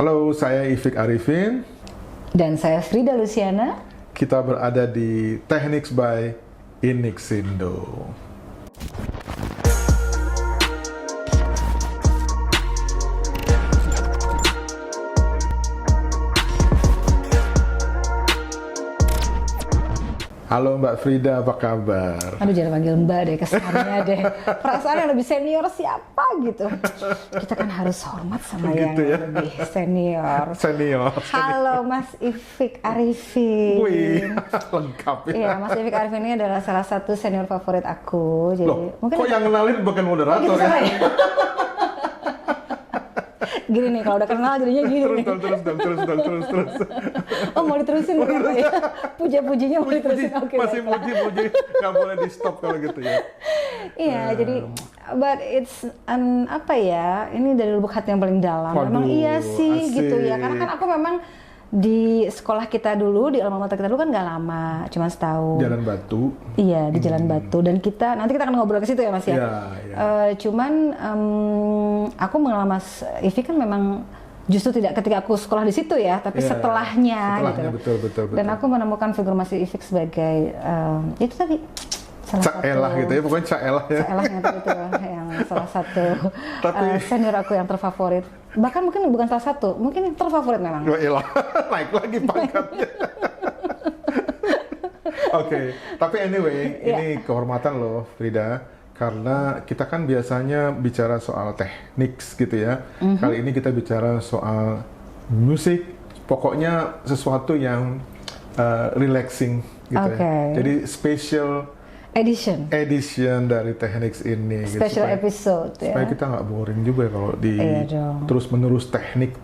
Halo, saya Ifik Arifin. Dan saya Frida Luciana. Kita berada di Techniques by Inixindo. Halo Mbak Frida, apa kabar? Aduh, jangan panggil Mbak deh, kesannya deh. Perasaan yang lebih senior siapa gitu. Kita kan harus hormat sama Gitu yang ya? lebih senior. Senior. Halo Mas Ifik Arifin. Wih, lengkap ya. Iya, Mas Ifik Arifin ini adalah salah satu senior favorit aku. Jadi Loh, kok yang kenalin bukan moderator gitu ya? salah ya? Gini nih, kalau udah kenal jadinya gini nih. Terus. Oh, mau diterusin nggak apa ya? Puja-pujinya mau diterusin. Oke, Masih baiklah. muji, nggak boleh di stop kalau gitu ya. Iya, jadi but it's apa ya? Ini dari lubuk hati yang paling dalam. Waduh, Memang iya sih asik. gitu ya. Karena kan aku memang di sekolah kita dulu, di alma mater kita dulu kan nggak lama, cuma setahun. Jalan Batu. Iya, di Jalan Batu. Dan nanti kita akan ngobrol ke situ ya Mas ya. Iya. Cuman aku mengenal Mas Ivi kan memang justru tidak ketika aku sekolah di situ ya, tapi Iya, setelahnya gitu. betul. Dan aku menemukan figur Mas Ivi sebagai itu tadi Cak Elah gitu ya, pokoknya Cak Elah ya. Cak Elahnya itu yang salah satu Tapi- senior aku yang terfavorit. Bahkan mungkin bukan salah satu, mungkin yang terfavorit memang. Wah, elah, naik lagi pangkatnya. Oke, tapi anyway, ini kehormatan loh Frida, karena kita kan biasanya bicara soal teknik gitu ya. Kali ini kita bicara soal musik, pokoknya sesuatu yang relaxing gitu Oke. ya. Jadi special Edition, edition dari Techniques ini. gitu, special supaya- episode ya. supaya kita nggak boring juga ya kalau di Iya dong. terus menerus teknik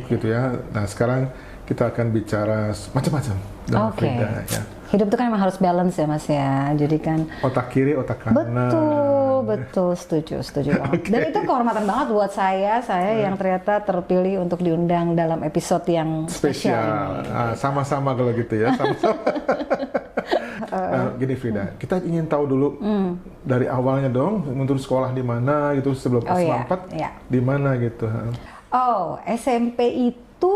gitu ya. Nah sekarang kita akan bicara macam-macam dengan Oke. Frida ya. Hidup itu kan memang harus balance ya Mas ya. Jadi kan Otak kiri, otak kanan. betul, setuju banget. Dan itu kehormatan banget buat saya yang ternyata terpilih untuk diundang dalam episode yang spesial. Spesial. Ah, sama-sama kalau gitu ya. Sama-sama. Nah, gini Frida, kita ingin tahu dulu dari awalnya dong, menurut sekolah di mana gitu sebelum Oh, iya, S4 iya. di mana gitu. Oh, SMP itu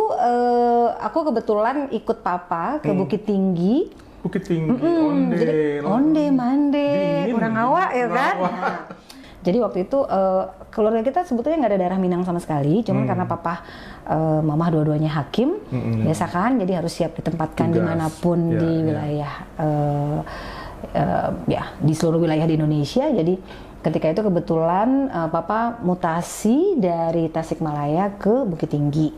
aku kebetulan ikut papa ke Bukit Tinggi. Bukit Tinggi, Jadi onde mande, Dingin, kurang awak ya kan. awak. Nah, jadi waktu itu keluarga kita sebetulnya nggak ada darah Minang sama sekali, cuman karena papa, mama dua-duanya hakim, biasa kan, jadi harus siap ditempatkan Tugas. dimanapun Ya, di ya. wilayah, ya di seluruh wilayah di Indonesia. Jadi ketika itu kebetulan papa mutasi dari Tasikmalaya ke Bukit Tinggi.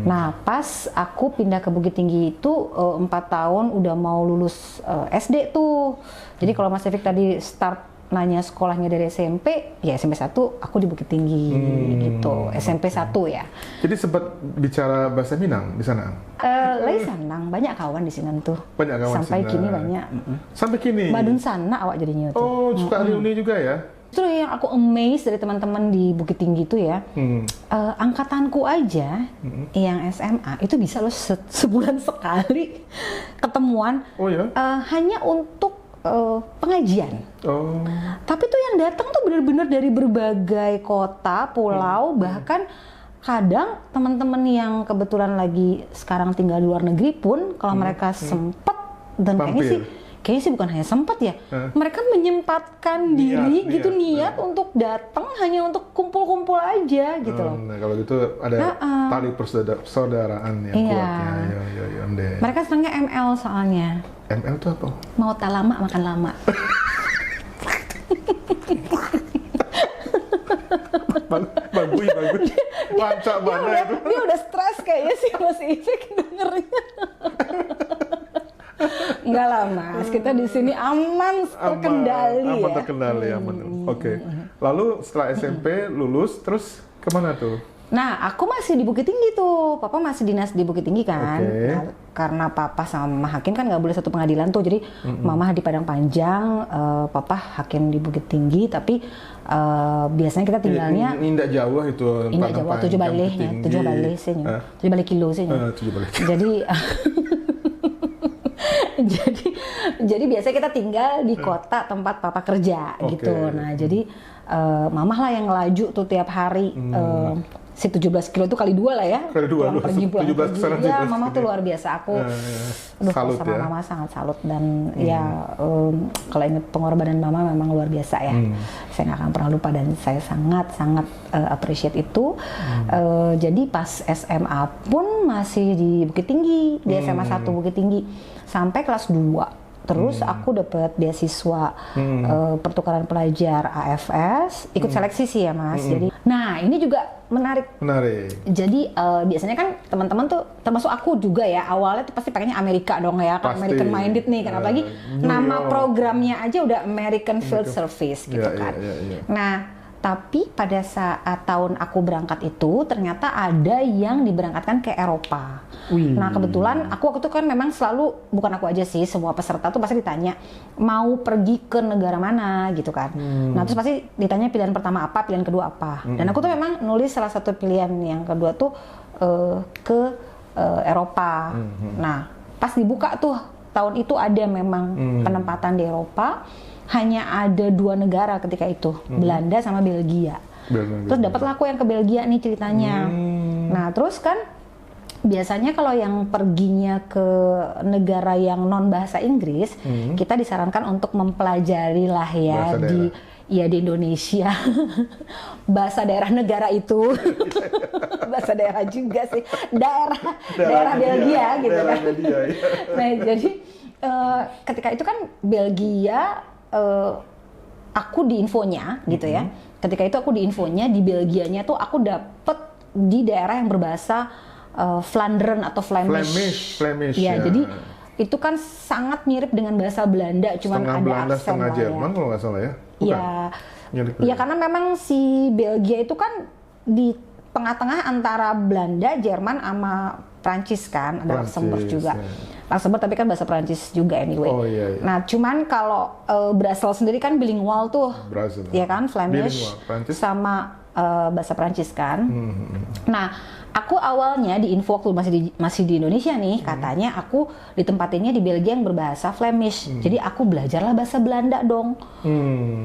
Nah, pas aku pindah ke Bukit Tinggi itu 4 tahun udah mau lulus SD tuh. Jadi kalau Mas Efik tadi start nanya sekolahnya dari SMP, ya SMP 1 aku di Bukit Tinggi gitu. SMP 1 ya. Jadi sempat bicara bahasa Minang di sana? Lai Sanang, banyak kawan di sini tuh. Banyak kawan Sampai Sina. kini banyak. Sampai kini? Badun sana awak jadinya tuh. Oh, suka reuni juga ya? Justru yang aku amazed dari teman-teman di Bukit Tinggi itu ya, angkatanku aja yang SMA itu bisa loh sebulan sekali ketemuan Oh ya? hanya untuk pengajian. Oh, Tapi tuh yang datang tuh bener-bener dari berbagai kota, pulau, bahkan kadang teman-teman yang kebetulan lagi sekarang tinggal di luar negeri pun kalau mereka sempet dan Mampir. kayaknya sih bukan hanya sempat ya, mereka menyempatkan diri gitu niat untuk datang hanya untuk kumpul-kumpul aja gitu loh. nah kalau gitu ada tali persaudaraan yang Iya. kuat ya. Ya, Deh. Mereka senangnya ML soalnya, ML itu apa? mau tak lama makan lama. Bagus. Lancak banget itu. Dia udah stres kayaknya sih Mas Ifik dengernya. Enggak lah Mas, kita di sini aman terkendali aman ya. terkendali, aman. Oke. Lalu setelah SMP lulus, terus kemana tuh? Nah, aku masih di Bukit Tinggi tuh. Papa masih dinas di Bukit Tinggi kan. Oke. Nah, karena papa sama mama hakim kan nggak boleh satu pengadilan tuh. Jadi mama di Padang Panjang, papa hakim di Bukit Tinggi. Tapi biasanya kita tinggalnya Ini tidak jauh itu. indah Padang Jawa, Panjang, 7 balik Bukit ya, Tinggi. 7 balik sih. Hah? 7 balik kilo sih. 7 balik. Jadi jadi biasanya kita tinggal di kota tempat papa kerja Oke. gitu. Nah, jadi mamah lah yang ngelaju tuh tiap hari si 17 kilo itu kali 2 lah ya. Kali 2 pulang pergi 17 kesana, Ya, 17 mama gini. tuh luar biasa. Aku aduh, salut sama ya. mama sangat salut dan ya kalau inget pengorbanan mama memang luar biasa ya. Saya nggak akan pernah lupa dan saya sangat appreciate itu. Jadi pas SMA pun masih di Bukit Tinggi, di SMA 1 Bukit Tinggi sampai kelas 2. Terus aku dapat beasiswa pertukaran pelajar AFS, ikut seleksi sih ya Mas. Jadi, nah ini juga menarik. Jadi biasanya kan teman-teman tuh, termasuk aku juga ya, awalnya tuh pasti pengennya Amerika dong ya, kan American minded nih, kan apalagi nama programnya aja udah American Field Service gitu kan. Nah, tapi pada saat tahun aku berangkat itu ternyata ada yang diberangkatkan ke Eropa. Nah kebetulan aku waktu itu kan memang selalu, bukan aku aja sih, semua peserta tuh pasti ditanya mau pergi ke negara mana gitu kan. Nah terus pasti ditanya pilihan pertama apa, pilihan kedua apa. Dan aku tuh memang nulis salah satu pilihan yang kedua tuh ke Eropa. Nah pas dibuka tuh tahun itu ada memang penempatan di Eropa. Hanya ada 2 negara ketika itu, Belanda sama Belgia. Terus dapatlah aku yang ke Belgia nih ceritanya. Nah terus kan biasanya kalau yang perginya ke negara yang non bahasa Inggris, kita disarankan untuk mempelajari lah ya di Indonesia bahasa daerah negara itu. Bahasa daerah juga sih, daerah Belgia gitu kan. Nah jadi ketika itu kan Belgia aku di infonya gitu ya. Ketika itu aku di infonya di Belgianya tuh aku dapet di daerah yang berbahasa Vlaanderen atau Flemish. Ya, jadi itu kan sangat mirip dengan bahasa Belanda, cuman setengah ada Belanda, aksen setengah lah Jerman kalau nggak salah ya. Bukan? Ya karena memang si Belgia itu kan di tengah-tengah antara Belanda, Jerman sama Prancis kan, ada Luxembourg juga. Luxembourg tapi kan bahasa Prancis juga anyway. Nah, cuman kalau Brussels sendiri kan bilingual tuh. Ya kan, Flemish sama bahasa Prancis kan. Nah, aku awalnya di info waktu masih di Indonesia nih, katanya aku ditempatinnya di Belgia yang berbahasa Flemish. Jadi aku belajarlah bahasa Belanda dong.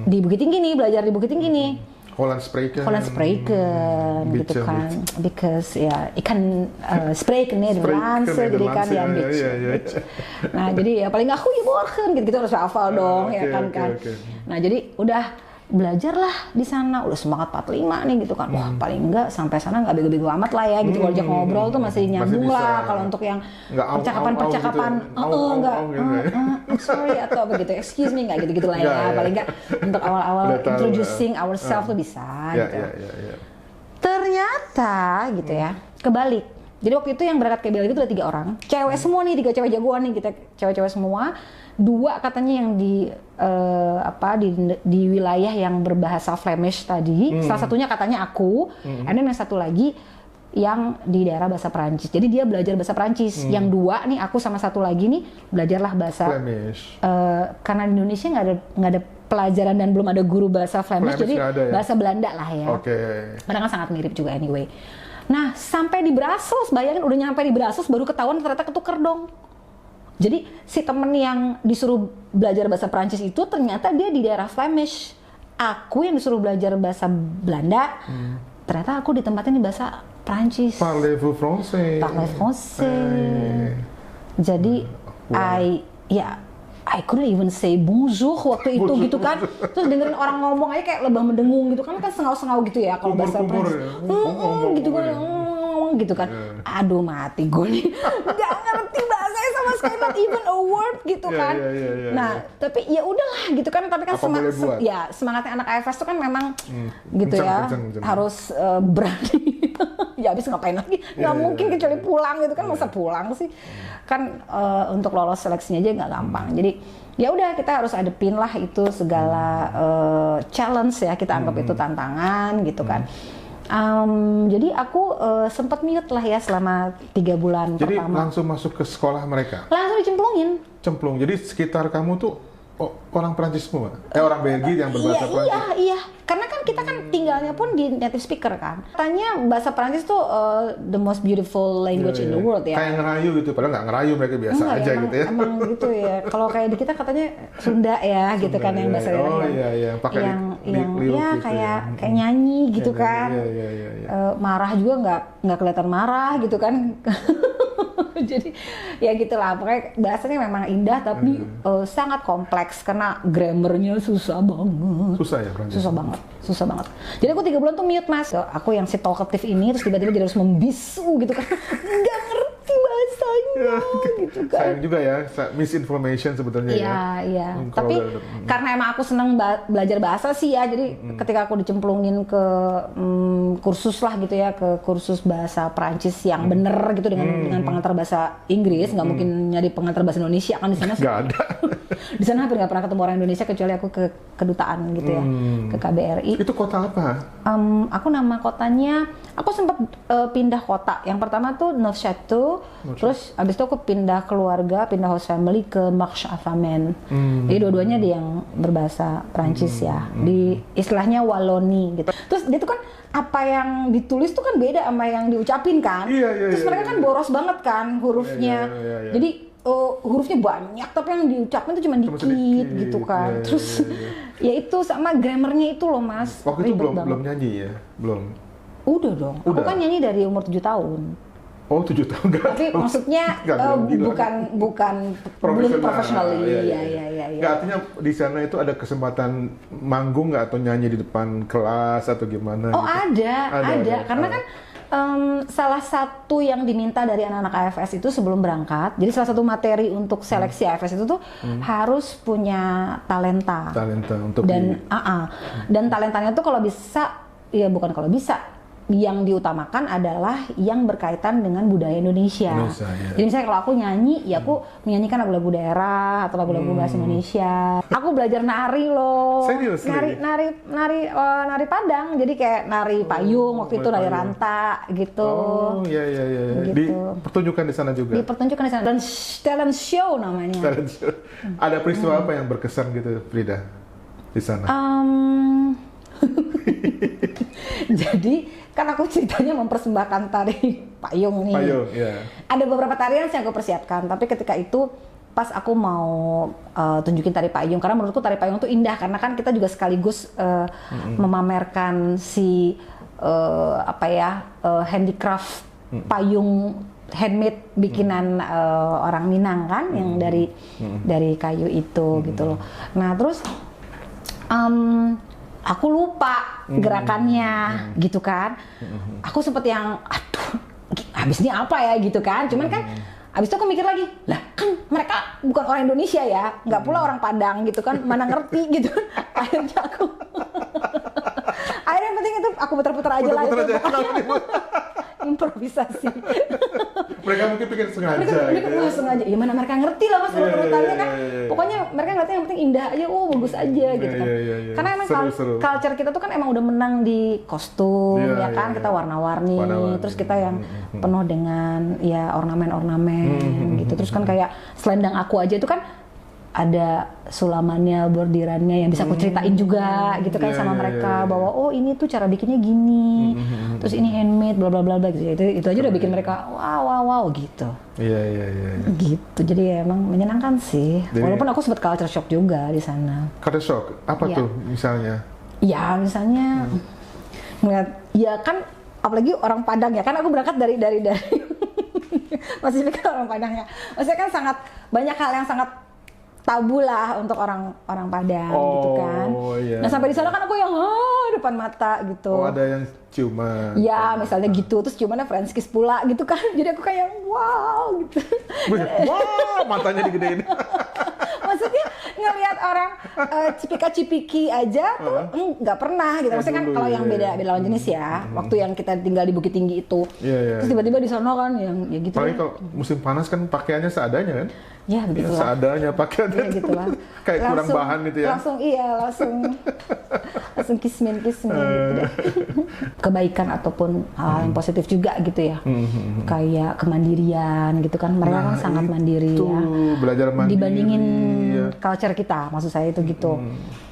Di Bukit Tinggi nih, belajar di Bukit Tinggi nih. Holland spreken gitu kan, because ya ikan spreken Nederlands jadi kan ya bitch. Nah jadi ya paling nggak goedemorgen gitu harus hafal dong ya kan. Nah jadi udah belajarlah di sana, udah semangat 45 nih gitu kan. Wah paling enggak sampai sana nggak bego-bego amat lah ya gitu. Kalau ajak ngobrol tuh masih nyambung lah. Kalau untuk yang percakapan enggak I'm sorry atau apa gitu, excuse me nggak gitu-gitu lah ya. Paling enggak untuk awal-awal introducing ourselves tuh bisa gitu. Ternyata gitu ya, kebalik. Jadi waktu itu yang berangkat ke Belgia itu ada 3 orang, cewek semua nih, 3 cewek jagoan nih, kita cewek-cewek semua. 2 katanya yang di wilayah yang berbahasa Flemish tadi, salah satunya katanya aku, and then yang satu lagi yang di daerah bahasa Perancis. Jadi dia belajar bahasa Perancis. Yang 2 nih, aku sama satu lagi nih belajarlah bahasa Flemish. Karena di Indonesia nggak ada pelajaran dan belum ada guru bahasa Flemish jadi bahasa Belanda lah ya. Padahal kan sangat mirip juga anyway. Nah, sampai di Brussels, bayangin udah nyampe di Brussels baru ketahuan ternyata ketuker dong. Jadi si temen yang disuruh belajar bahasa Prancis itu ternyata dia di daerah Flemish. Aku yang disuruh belajar bahasa Belanda, ternyata aku ditempatin di bahasa Prancis. Parlez-vous français? Parlez français. Jadi I couldn't even say bonjour waktu itu gitu kan. Terus dengerin orang ngomong aja kayak lebah mendengung gitu kan sengau-sengau gitu ya kalau bahasa Prancis. Gitu kan. Gitu kan, aduh mati gue nih, nggak ngerti bahasanya sama sekali, not even a word gitu kan. Nah, tapi ya udahlah gitu kan, tapi kan semangatnya anak AFS itu kan memang gitu ya, harus berani. Ya habis ngapain lagi? Nggak mungkin kecuali pulang gitu kan, masa pulang sih? Kan untuk lolos seleksinya aja nggak gampang. Jadi ya udah kita harus hadepin lah itu segala challenge ya, kita anggap itu tantangan gitu kan. Jadi aku sempat mute lah ya selama 3 bulan pertama. Jadi langsung masuk ke sekolah mereka? Langsung dicemplungin. Cemplung. Jadi sekitar kamu tuh orang Prancis semua? Orang Belgia yang berbahasa Prancis? Iya. Karena kan kita kan tinggalnya pun di native speaker kan. Katanya bahasa Prancis tuh the most beautiful language in the world ya. Kayak ngerayu gitu, padahal nggak ngerayu, mereka biasa Enggak, aja emang, gitu ya. Emang gitu ya. Kalau kayak di kita katanya Sunda ya gitu kan yang bahasa daerah Oh iya, pakai yang liuk ya gitu kayak nyanyi gitu Iya, kan. Iya. Marah juga nggak kelihatan marah gitu kan. Jadi ya gitulah, pokoknya bahasanya memang indah tapi sangat kompleks karena grammarnya susah banget. Susah ya Prancis? Susah banget. Jadi aku 3 bulan tuh mute mas. Aku yang si talkative ini terus tiba-tiba jadi harus membisu gitu kan. Nggak ngerti bahasanya gitu kan. Sayang juga ya, misinformation sebetulnya ya. Iya. Tapi karena emang aku seneng belajar bahasa sih ya, jadi ketika aku dicemplungin ke kursus lah gitu ya, ke kursus bahasa Prancis yang bener gitu dengan pengantar bahasa Inggris, nggak mungkin nyari pengantar bahasa Indonesia kan di sana. Nggak ada. Di sana hampir nggak pernah ketemu orang Indonesia kecuali aku ke kedutaan gitu ya, ke KBRI. Itu kota apa? Aku nama kotanya, aku sempat pindah kota. Yang pertama tuh Neufchâteau, terus abis itu aku pindah keluarga, pindah host family ke Marche-Afamen. Jadi dua-duanya dia yang berbahasa Prancis ya, di istilahnya Wallonie gitu. Terus dia tuh kan apa yang ditulis tuh kan beda sama yang diucapin kan. Terus mereka kan boros banget kan hurufnya. Jadi hurufnya banyak tapi yang diucapin tuh cuma dikit gitu kan. Terus ya itu sama grammarnya itu loh mas. Waktu itu belum nyanyi ya? Belum? Udah dong. Aku kan nyanyi dari umur 7 tahun. Oh 7 tahun enggak? Tapi maksudnya bukan belum profesional. Iya. Nggak, artinya di sana itu ada kesempatan manggung nggak atau nyanyi di depan kelas atau gimana? Oh gitu? ada. Karena kan salah satu yang diminta dari anak-anak AFS itu sebelum berangkat, jadi salah satu materi untuk seleksi AFS itu tuh harus punya talenta untuk dan talentanya tuh kalau bisa, ya bukan kalau bisa, yang diutamakan adalah yang berkaitan dengan budaya Indonesia. Ya. Jadi misalnya kalau aku nyanyi, ya aku menyanyikan lagu-lagu daerah atau lagu-lagu bahasa Indonesia. Aku belajar nari loh. Serius? Nari Padang. Jadi kayak nari payung waktu itu, nari ranta gitu. Oh iya. Gitu. Di pertunjukan di sana juga. Dipertunjukkan di sana dan talent show namanya. Talent show. Ada peristiwa apa yang berkesan gitu Frida di sana? Jadi kan aku ceritanya mempersembahkan tari payung nih. Iya. Ada beberapa tarian yang aku persiapkan, tapi ketika itu pas aku mau tunjukin tari payung, karena menurutku tari payung itu indah karena kan kita juga sekaligus memamerkan si handicraft payung handmade bikinan orang Minang kan, yang dari kayu itu gitu loh. Nah terus aku lupa gerakannya gitu kan. Aku sempet yang aduh habis ini apa ya gitu kan. Cuman kan habis itu aku mikir lagi, lah kan mereka bukan orang Indonesia ya, nggak pula orang Padang gitu kan, mana ngerti gitu. Akhirnya yang penting itu aku putar-putar aja lah itu. Improvisasi. Mereka mungkin pikir sengaja. Mereka sengaja. Ya mana mereka ngerti lah mas urutannya kan. Pokoknya mereka ngerti yang penting indah aja, bagus aja gitu kan. Karena emang culture kita tuh kan emang udah menang di kostum ya kan, kita warna-warni. Terus kita yang penuh dengan ya ornamen-ornamen gitu. Terus kan kayak selendang aku aja itu kan ada sulamannya, bordirannya yang bisa aku ceritain juga gitu kan sama mereka bahwa oh ini tuh cara bikinnya gini, terus ini handmade bla bla bla gitu. Itu aja udah bikin mereka wow gitu. Iya. Gitu. Jadi ya emang menyenangkan sih. Walaupun aku sempat culture shock juga di sana. Culture shock? Apa tuh misalnya? Ya misalnya ngeliat, ya kan apalagi orang Padang ya kan, aku berangkat dari masih pikir orang Padang ya. Maksudnya kan sangat banyak hal yang sangat tabu lah untuk orang Padang gitu kan. Iya. Nah sampai di sana kan aku yang depan mata gitu. Oh ada yang ciuman. Ya misalnya gitu, terus ciumannya French kiss pula gitu kan. Jadi aku kayak wow gitu. Wah matanya digedein. Maksudnya ngelihat cipika-cipiki aja tuh nggak pernah gitu. Maksudnya kan dulu, kalau yang beda lawan jenis ya, waktu yang kita tinggal di Bukit Tinggi itu, terus tiba-tiba di sono kan yang ya gitu. Apalagi kalau musim panas kan pakaiannya seadanya kan? Ya begitulah. Seadanya pakaiannya. Ya gitulah. Kayak kurang bahan gitu ya. Langsung kismin gitu deh. Kebaikan ataupun hal yang positif juga gitu ya. Kayak kemandirian gitu kan. Mereka kan sangat mandiri itu, ya. Belajar mandiri. Dibandingin culture kita, maksud saya itu gitu.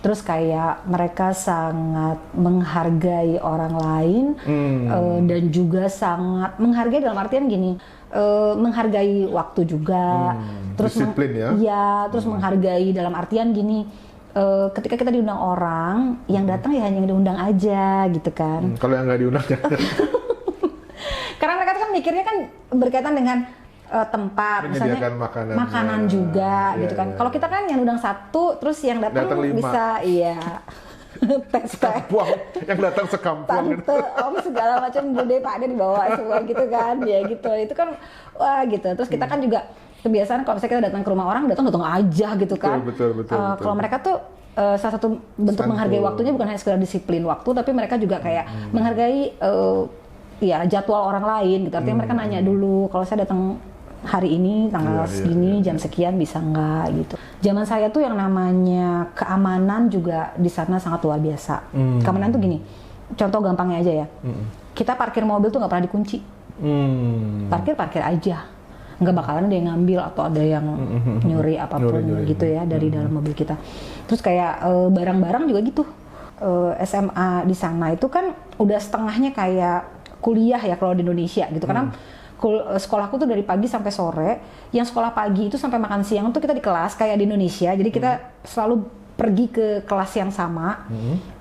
Terus kayak mereka sangat menghargai orang lain dan juga sangat menghargai dalam artian gini. Menghargai waktu juga, terus disiplin ya? Iya, terus menghargai dalam artian gini, ketika kita diundang orang, yang datang ya hanya yang diundang aja gitu kan. Kalau yang nggak diundang jangan. Karena mereka kan mikirnya kan berkaitan dengan tempat, misalnya makanan juga gitu kan. Kalau kita kan yang undang satu, terus yang datang bisa, iya. Sekampung, yang datang sekampung. Tante, om segala macam bude pakde dibawa semua gitu kan, ya gitu. Itu kan wah gitu. Terus kita kan juga kebiasaan kalau misalnya kita datang ke rumah orang, datang aja gitu kan. Betul. Kalau mereka tuh salah satu bentuk menghargai waktunya bukan hanya sekedar disiplin waktu, tapi mereka juga kayak menghargai ya jadwal orang lain gitu. Artinya mereka nanya dulu, kalau saya datang hari ini tanggal segini jam sekian bisa nggak gitu. Zaman saya tuh yang namanya keamanan juga di sana sangat luar biasa. Keamanan tuh gini, contoh gampangnya aja ya. Kita parkir mobil tuh nggak pernah dikunci. Parkir aja, nggak bakalan ada yang ngambil atau ada yang nyuri apapun gitu ya dari dalam mobil kita. Terus kayak barang-barang juga gitu. SMA di sana itu kan udah setengahnya kayak kuliah ya kalau di Indonesia gitu. Karena sekolahku tuh dari pagi sampai sore, yang sekolah pagi itu sampai makan siang tuh kita di kelas kayak di Indonesia, jadi kita selalu pergi ke kelas yang sama,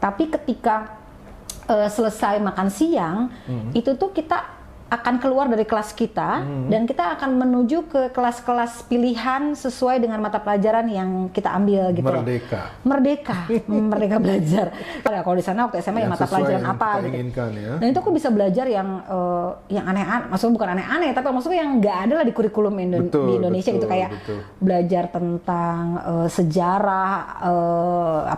tapi ketika selesai makan siang, itu tuh kita akan keluar dari kelas kita dan kita akan menuju ke kelas-kelas pilihan sesuai dengan mata pelajaran yang kita ambil gitu. Merdeka belajar. Kalau di sana waktu SMA ya mata pelajaran apa gitu. Ya. Dan itu aku bisa belajar yang aneh-aneh, maksudnya bukan aneh-aneh, tapi maksudnya yang nggak ada lah di kurikulum di Indonesia gitu, kayak belajar tentang sejarah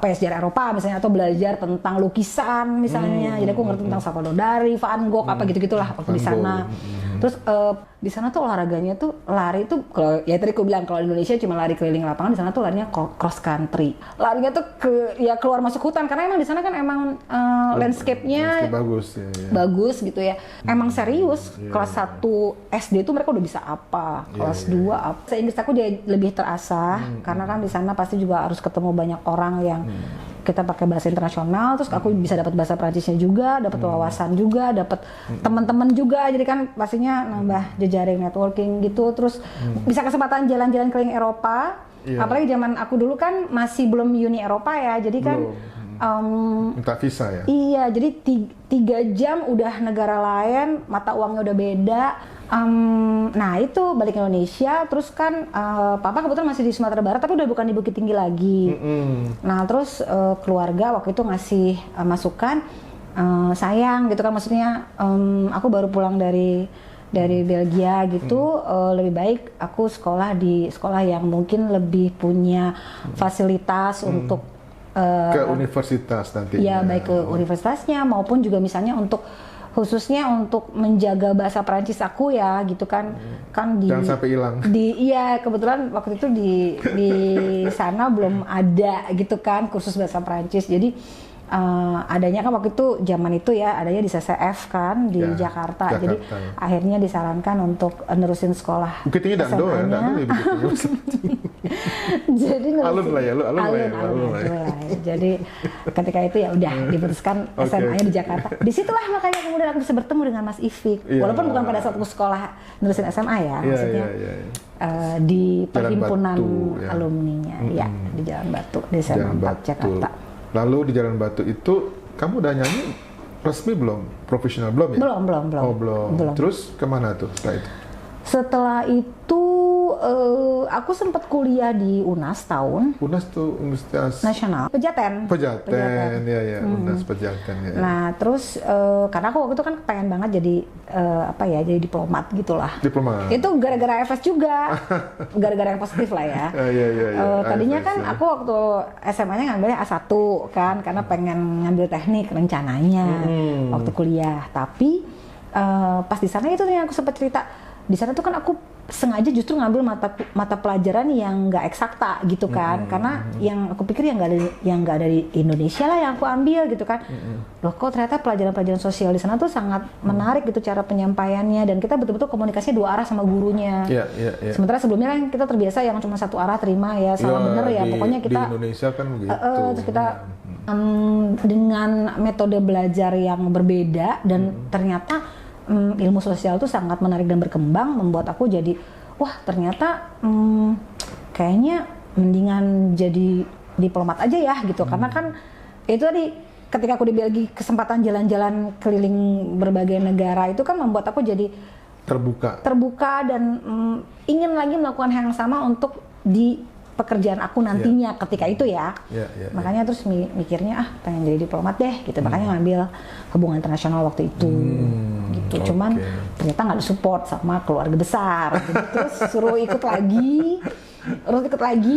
sejarah Eropa misalnya, atau belajar tentang lukisan misalnya. Jadi aku ngerti tentang Salvador Dali, Van Gogh apa gitu-gitulah waktu di sana. Terus di sana tuh olahraganya tuh lari tuh, kalau ya tadi aku bilang kalau di Indonesia cuma lari keliling lapangan, di sana tuh larinya cross country. Larinya tuh keluar masuk hutan, karena emang di sana kan emang landscape-nya bagus gitu ya. Emang serius. Kelas 1 SD tuh mereka udah bisa apa, kelas 2 apa. Bahasa Inggris aku jadi lebih terasa karena kan di sana pasti juga harus ketemu banyak orang yang kita pakai bahasa internasional, terus aku bisa dapat bahasa Prancisnya juga, dapat wawasan juga, dapat teman-teman juga, jadi kan pastinya nambah jejaring networking gitu, terus bisa kesempatan jalan-jalan keliling Eropa, apalagi zaman aku dulu kan masih belum Uni Eropa ya, jadi kan minta visa ya? Iya, jadi 3 jam udah negara lain, mata uangnya udah beda. Nah itu balik ke Indonesia, terus kan papa kebetulan masih di Sumatera Barat, tapi udah bukan di Bukit Tinggi lagi. Nah terus keluarga waktu itu ngasih masukan, sayang gitu kan, maksudnya aku baru pulang dari Belgia gitu, lebih baik aku sekolah di sekolah yang mungkin lebih punya fasilitas untuk ke universitas nanti. Ya baik ke universitasnya maupun juga misalnya untuk khususnya untuk menjaga bahasa Prancis aku ya gitu kan. Kan jangan sampai hilang. Iya, kebetulan waktu itu di sana belum ada gitu kan kursus bahasa Prancis. Jadi adanya kan waktu itu zaman itu ya adanya di CCF kan di Jakarta. Jadi akhirnya disarankan untuk nerusin sekolah. Bukit Tinggi Dando ya, Dando di Bukit Tinggi. Jadi alun lah ya. Jadi ketika itu ya udah diputuskan SMA-nya di Jakarta. Disitulah makanya kemudian aku bisa bertemu dengan Mas Ifik. Walaupun bukan pada saat aku sekolah nerusin SMA ya, maksudnya di perhimpunan alumninya, ya di Jalan Batu di SMA 4 Jakarta. Lalu di Jalan Batu itu kamu udah nyanyi resmi belum? Profesional belum ya? Belum. Oh belum. Terus kemana tuh setelah itu? Setelah itu aku sempat kuliah di UNAS tahun. UNAS tuh Universitas Nasional. Pejaten. Ya, UNAS Pejaten ya. Nah, terus karena aku waktu itu kan pengen banget jadi jadi diplomat gitulah. Diplomat. Itu gara-gara FS juga. Gara-gara yang positif lah ya. Tadinya kan aku waktu SMA-nya ngambilnya A1 kan, karena pengen ngambil teknik rencananya waktu kuliah. Tapi pas di sana itu yang aku sempat cerita. Di sana tuh kan aku sengaja justru ngambil mata pelajaran yang nggak eksakta gitu kan, karena yang aku pikir yang nggak ada di Indonesia lah yang aku ambil gitu kan. Loh kok ternyata pelajaran-pelajaran sosial di sana tuh sangat menarik gitu cara penyampaiannya, dan kita betul-betul komunikasinya dua arah sama gurunya. Sementara sebelumnya kan kita terbiasa yang cuma satu arah, terima ya salah bener ya, pokoknya kita di Indonesia kan begitu. Terus kita dengan metode belajar yang berbeda, dan ternyata ilmu sosial itu sangat menarik dan berkembang, membuat aku jadi wah ternyata kayaknya mendingan jadi diplomat aja ya gitu. Karena kan itu tadi ketika aku dibagi kesempatan jalan-jalan keliling berbagai negara itu kan membuat aku jadi terbuka dan ingin lagi melakukan hal yang sama untuk di pekerjaan aku nantinya ketika itu ya. Makanya terus mikirnya pengen jadi diplomat deh gitu. Makanya ngambil hubungan internasional waktu itu gitu. Cuman ternyata nggak disupport sama keluarga besar. Jadi, terus suruh ikut lagi,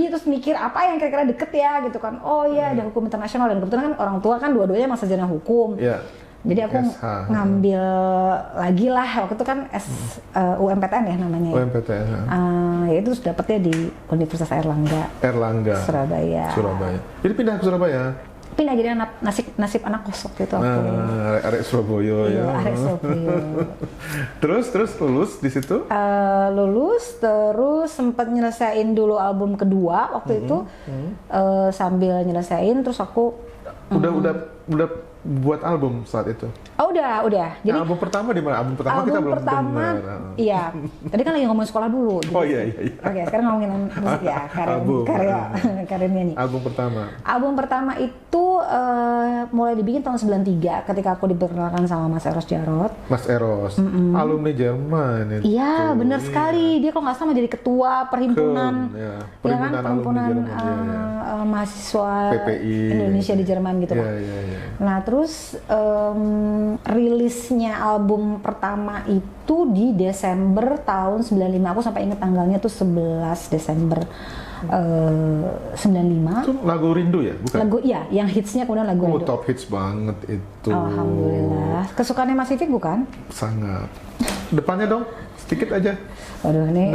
terus mikir apa yang kira-kira deket ya gitu kan. Oh iya ada hukum internasional, dan kebetulan kan orang tua kan dua-duanya emang sarjana hukum. Jadi aku ngambil lagi lah, waktu itu kan UMPTN ya namanya. UMPTN. Ya itu dapetnya di Universitas Airlangga. Surabaya. Jadi pindah ke Surabaya? Pindah, jadi nasib anak kos waktu itu aku. Arek Surabaya ya. Arek Surabaya. terus lulus di situ? Lulus, terus sempat nyelesain dulu album kedua waktu itu. Sambil nyelesain terus aku udah buat album saat itu? Oh udah. Jadi album pertama di mana? Album pertama kita belum dengar. Iya. Tadi kan lagi ngomongin sekolah dulu. Oh iya. Oke, sekarang ngomongin musik ya, karya nyanyi. Album pertama itu mulai dibikin tahun 93 ketika aku diperkenalkan sama Mas Eros Jarot. Mas Eros, alumni Jerman itu. Iya, benar sekali. Dia kalau nggak salah jadi ketua perhimpunan perhimpunan mahasiswa PPI Indonesia di Jerman gitu kan. Nah terus rilisnya album pertama itu di Desember tahun 95, aku sampai inget tanggalnya tuh 11 Desember 95. Itu lagu Rindu ya? Bukan? Lagu, iya, yang hitsnya kemudian lagu Rindu. Top hits banget itu. Alhamdulillah. Kesukaannya Mas Vivik bukan? Sangat. Depannya dong, sedikit aja. Waduh, ini.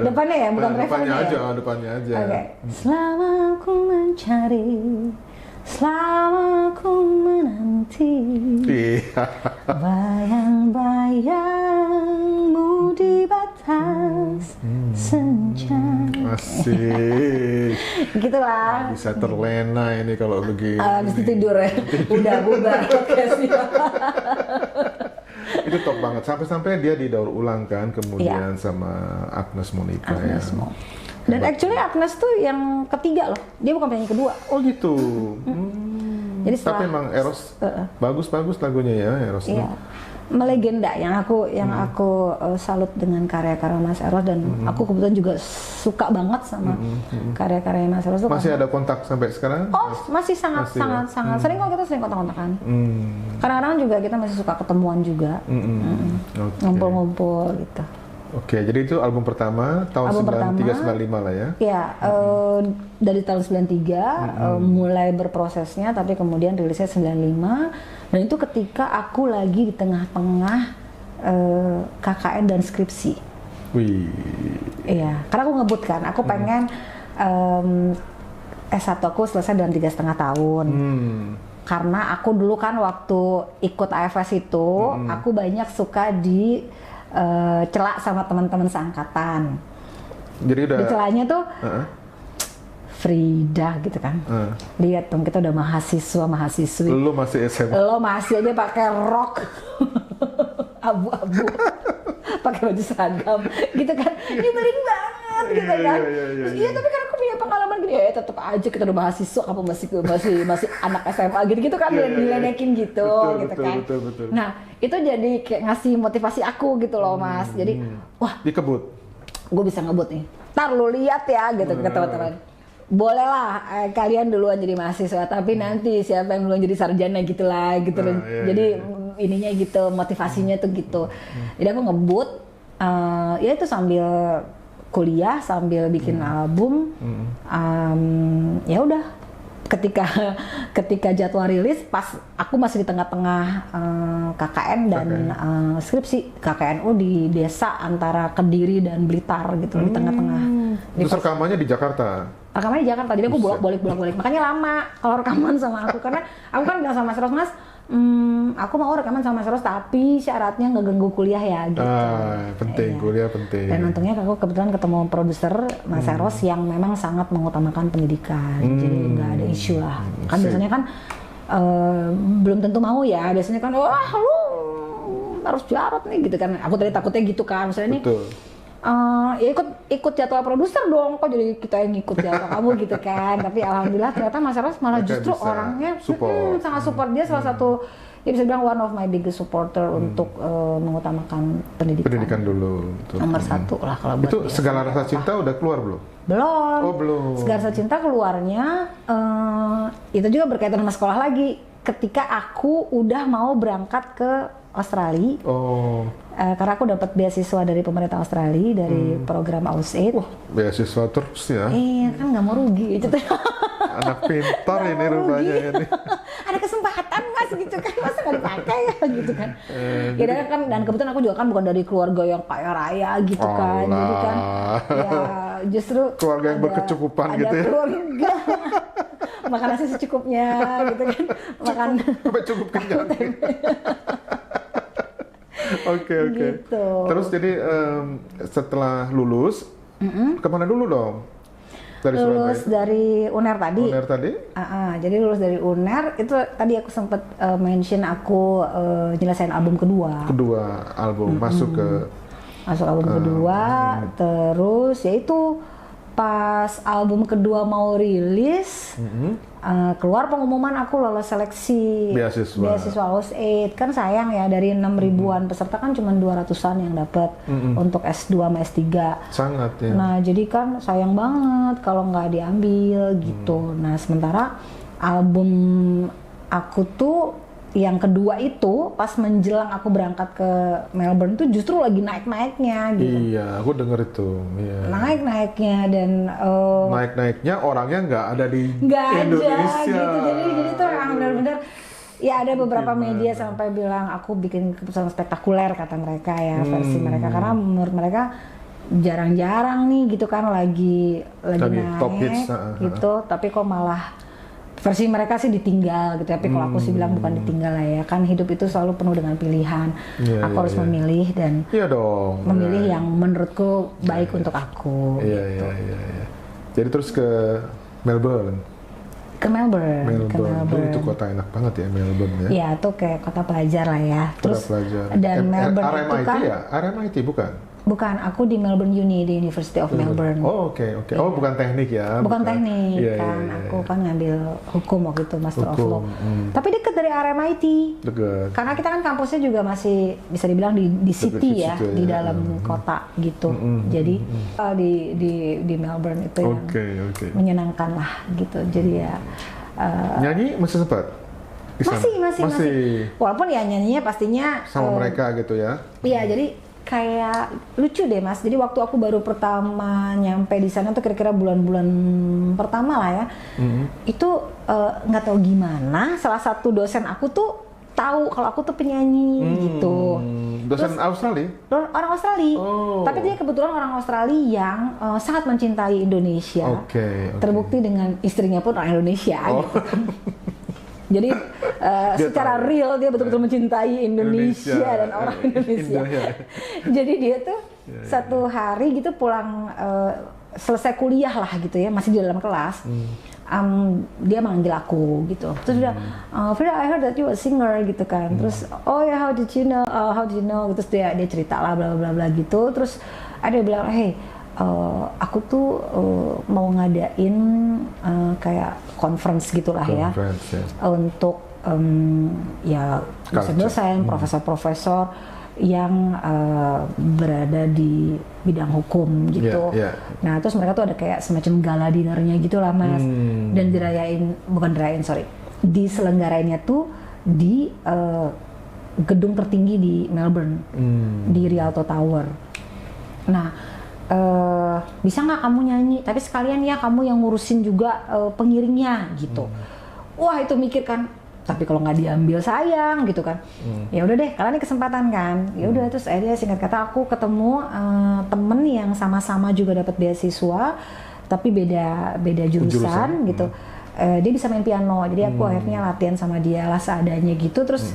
Depannya ya, bukan depannya aja. Depannya aja. Oke. Selama aku mencari, selama aku menanti, bayang-bayangmu di batas senja. Asik. Gitulah. Bisa terlena ini kalau begini. Habis tidur ya. Udah bubar podcastnya. Itu top banget. Sampai-sampai dia didaur ulang kan kemudian sama Agnes Monica ya. Dan actually Agnes tuh yang ketiga loh. Dia bukan penyanyi kedua. Oh gitu. Jadi tapi emang Eros bagus-bagus lagunya ya Eros. Iya. Melegenda yang aku salut dengan karya-karya Mas Eros, dan aku kebetulan juga suka banget sama karya-karya Mas Eros. Masih ada kontak sampai sekarang? Oh, masih sangat sering kok, kita sering kontak-kontakan. Kadang-kadang juga kita masih suka ketemuan juga. Ngumpul-ngumpul gitu. Oke, jadi itu album pertama tahun 93-95 lah ya? Iya, dari tahun 93 mulai berprosesnya, tapi kemudian rilisnya 95, dan itu ketika aku lagi di tengah-tengah KKN dan skripsi. Wih. Iya, karena aku ngebut kan, aku pengen S1 aku selesai dalam 3,5 tahun. Karena aku dulu kan waktu ikut AFS itu, aku banyak suka di celak sama teman-teman seangkatan. Jadi udah dicelanya tuh Frida gitu kan. Lihat dong, kita udah mahasiswa-mahasiswi. Lu masih SMA. Lo masih aja pakai rok abu-abu. Pakai baju seragam gitu kan. Nyebelin banget gitu kan. Iya, tapi kan aku punya pengalaman ya tetap aja kita udah mahasiswa, apa masih anak SMA gitu kan, diledekin gitu, kan. Betul. Nah itu jadi kayak ngasih motivasi aku gitu loh Mas. Jadi wah dikebut, gue bisa ngebut nih. Ntar lu lihat ya gitu ke teman-teman. Bolehlah kalian duluan jadi mahasiswa, tapi nanti siapa yang duluan jadi sarjana gitulah gitu. Jadi ininya gitu, motivasinya tuh gitu. Jadi aku ngebut, ya itu sambil kuliah, sambil bikin album. Ya udah, ketika jadwal rilis, pas aku masih di tengah-tengah KKN dan skripsi KKNU di desa antara Kediri dan Blitar gitu, di tengah-tengah. Terus rekamannya di Jakarta? Rekamannya di Jakarta, jadi aku bolak-balik. Makanya lama kalau rekaman sama aku, karena aku kan bilang sama Mas Ros, Mas, aku mau rekaman sama Mas Ros, tapi syaratnya nggak ganggu kuliah ya gitu. Penting, kuliah penting. Dan untungnya aku kebetulan ketemu produser Mas Ros yang memang sangat mengutamakan pendidikan, jadi nggak ada isu lah. Kan biasanya kan belum tentu mau ya, biasanya kan wah lu harus jarat nih gitu kan. Aku tadi takutnya gitu kan, misalnya nih. Ya ikut jadwal produser dong, kok jadi kita yang ikut jadwal kamu gitu kan. Tapi alhamdulillah ternyata Mas Ros malah justru orangnya sangat support. Dia salah satu, ya bisa bilang one of my biggest supporter untuk mengutamakan pendidikan dulu. Nomor satu lah kalau buat itu. dia. Segala Rasa Cinta udah keluar belum? Belum. Oh belum. Segala Rasa Cinta keluarnya itu juga berkaitan sama sekolah lagi. Ketika aku udah mau berangkat ke Australia. Karena aku dapat beasiswa dari pemerintah Australia dari program AusAid. Wah, beasiswa terus ya? Iya kan, nggak mau rugi gitu. Anak pintar ini rupanya ini. Ada kesempatan Mas gitu kan, masa nggak dipakai ya gitu kan. Ya kan, dan kebetulan aku juga kan bukan dari keluarga yang kaya raya gitu kan. Jadi kan ya justru keluarga yang berkecukupan gitu ya. Keluarga makan nasi secukupnya gitu kan. Makan sampai cukup kenyang. Oke. Gitu. Terus jadi setelah lulus, kemana dulu dong? Lulus dari UNER tadi. Jadi lulus dari UNER itu tadi aku sempat mention aku nyelesain album kedua. Masuk album kedua. Terus yaitu pas album kedua mau rilis, keluar pengumuman aku lolos seleksi beasiswa AusAid. Kan sayang ya, dari 6.000-an peserta kan cuma 200-an yang dapat untuk S2 sama S3. Sangat ya. Nah jadi kan sayang banget kalau nggak diambil gitu. Nah sementara album aku tuh yang kedua itu pas menjelang aku berangkat ke Melbourne tuh justru lagi naik-naiknya gitu. Iya, aku denger itu. Iya. Naik-naiknya dan naik-naiknya orangnya nggak ada di Ada Indonesia. gitu. Jadi tuh yang benar-benar ya ada beberapa media sampai bilang aku bikin keputusan spektakuler kata mereka ya, versi mereka, karena menurut mereka jarang-jarang nih gitu kan lagi naik top hits, gitu, tapi kok malah versi mereka sih ditinggal gitu. Tapi kalau aku sih bilang bukan ditinggal lah ya, kan hidup itu selalu penuh dengan pilihan. Aku harus memilih dan memilih yang menurutku baik untuk aku. Iya. Jadi terus ke Melbourne. Ke Melbourne. Itu kota enak banget ya Melbourne ya. Iya, itu kayak kota pelajar lah ya. Terus dan Melbourne itu kan RMIT bukan? Bukan, aku di Melbourne Uni, di University of Melbourne. Oke. Oh, bukan teknik ya? Bukan teknik kan, aku kan ngambil hukum waktu itu, Master of Law. Tapi dekat dari RMIT. Dekat. Karena kita kan kampusnya juga masih bisa dibilang di city ya, di dalam kota gitu. Jadi di Melbourne itu yang menyenangkan lah gitu. Jadi ya. Nyanyi masih sempat? Masih. Walaupun ya nyanyinya pastinya sama mereka gitu ya? Iya, jadi kayak lucu deh Mas. Jadi waktu aku baru pertama nyampe di sana tuh kira-kira bulan-bulan pertama lah ya. Itu nggak tahu gimana salah satu dosen aku tuh tahu kalau aku tuh penyanyi gitu. Dosen Australia? Orang Australia. Tapi dia kebetulan orang Australia yang sangat mencintai Indonesia. Terbukti dengan istrinya pun orang Indonesia gitu. Jadi secara real dia betul-betul mencintai Indonesia dan orang Indonesia. Jadi dia tuh satu hari gitu pulang selesai kuliah lah gitu ya, masih di dalam kelas. Dia manggil aku gitu. Terus dia, Frida, I heard that you a singer gitu kan. Terus, oh ya, how did you know? Terus dia cerita lah bla bla bla gitu. Terus ada yang bilang, hey, aku tuh mau ngadain kayak conference gitulah ya, untuk ya dosen-dosen, profesor-profesor yang berada di bidang hukum gitu. Nah terus mereka tuh ada kayak semacam gala dinnernya gitulah Mas, dan diselenggarainnya tuh di gedung tertinggi di Melbourne, di Rialto Tower. Nah bisa nggak kamu nyanyi, tapi sekalian ya kamu yang ngurusin juga pengiringnya gitu. Wah itu mikir kan, tapi kalau nggak diambil sayang gitu kan. Ya udah deh, karena ini kesempatan kan. Ya udah terus akhirnya singkat kata aku ketemu temen yang sama-sama juga dapat beasiswa, tapi beda jurusan gitu. Dia bisa main piano, jadi aku akhirnya latihan sama dia lah seadanya gitu. Terus